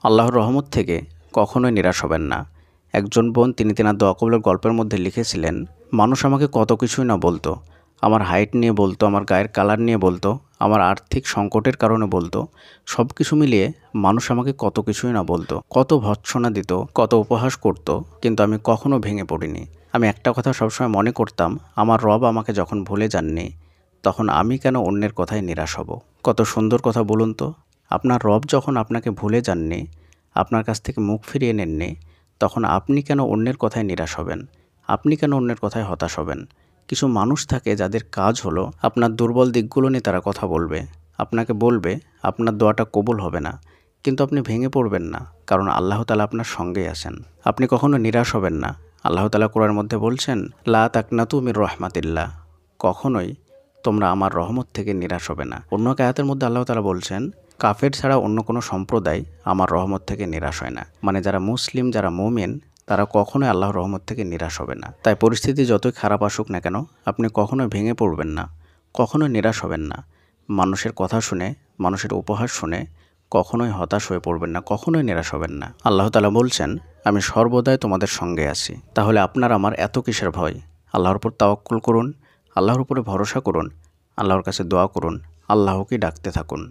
আল্লাহর রহমত থেকে কখনোই নিরাশ হবেন না। একজন বোন তিনি তেনার দোয়া কবুলের গল্পের মধ্যে লিখেছিলেন, মানুষ আমাকে কত কিছুই না বলতো। আমার হাইট নিয়ে বলতো, আমার গায়ের কালার নিয়ে বলতো, আমার আর্থিক সংকটের কারণে বলতো। সব কিছু মিলিয়ে মানুষ আমাকে কত কিছুই না বলতো, কত ভৎসনা দিত, কত উপহাস করত, কিন্তু আমি কখনো ভেঙে পড়িনি। আমি একটা কথা সবসময় মনে করতাম, আমার রব আমাকে যখন ভুলে যাননি, তখন আমি কেন অন্যের কথায় নিরাশ হব। কত সুন্দর কথা বলুন তো। আপনার রব যখন আপনাকে ভুলে যাননি, আপনার কাছ থেকে মুখ ফিরিয়ে নেননি, তখন আপনি কেন অন্যের কথায় নিরাশ হবেন? আপনি কেন অন্যের কথায় হতাশ হবেন? কিছু মানুষ থাকে যাদের কাজ হলো আপনার দুর্বল দিকগুলো নিয়ে তারা কথা বলবে, আপনাকে বলবে আপনার দোয়াটা কবুল হবে না, কিন্তু আপনি ভেঙে পড়বেন না, কারণ আল্লাহ তাআলা আপনার সঙ্গেই আছেন। আপনি কখনো নিরাশ হবেন না। আল্লাহ তাআলা কোরআনের মধ্যে বলছেন, লা তাকনাতু মির রহমাতিল্লাহ, কখনোই তোমরা আমার রহমত থেকে নিরাশ হবে না। অন্য এক আয়াতের মধ্যে আল্লাহ তাআলা বলছেন, কাফের ছাড়া অন্য কোনো সম্প্রদায় আমার রহমত থেকে নিরাশ হয় না। মানে যারা মুসলিম, যারা মুমিন, তারা কখনোই আল্লাহর রহমত থেকে নিরাশ হবে না। তাই পরিস্থিতি যতই খারাপ আসুক না কেন, আপনি কখনোই ভেঙে পড়বেন না, কখনোই নিরাশ হবেন না। মানুষের কথা শুনে, মানুষের উপহাস শুনে কখনোই হতাশ হয়ে পড়বেন না, কখনোই নিরাশ হবেন না। আল্লাহ তাআলা বলছেন, আমি সর্বদাই তোমাদের সঙ্গে আছি। তাহলে আপনার আমার এত কিসের ভয়? আল্লাহর উপর তাওয়াক্কুল করুন, আল্লাহর উপরে ভরসা করুন, আল্লাহর কাছে দোয়া করুন, আল্লাহকেই ডাকতে থাকুন।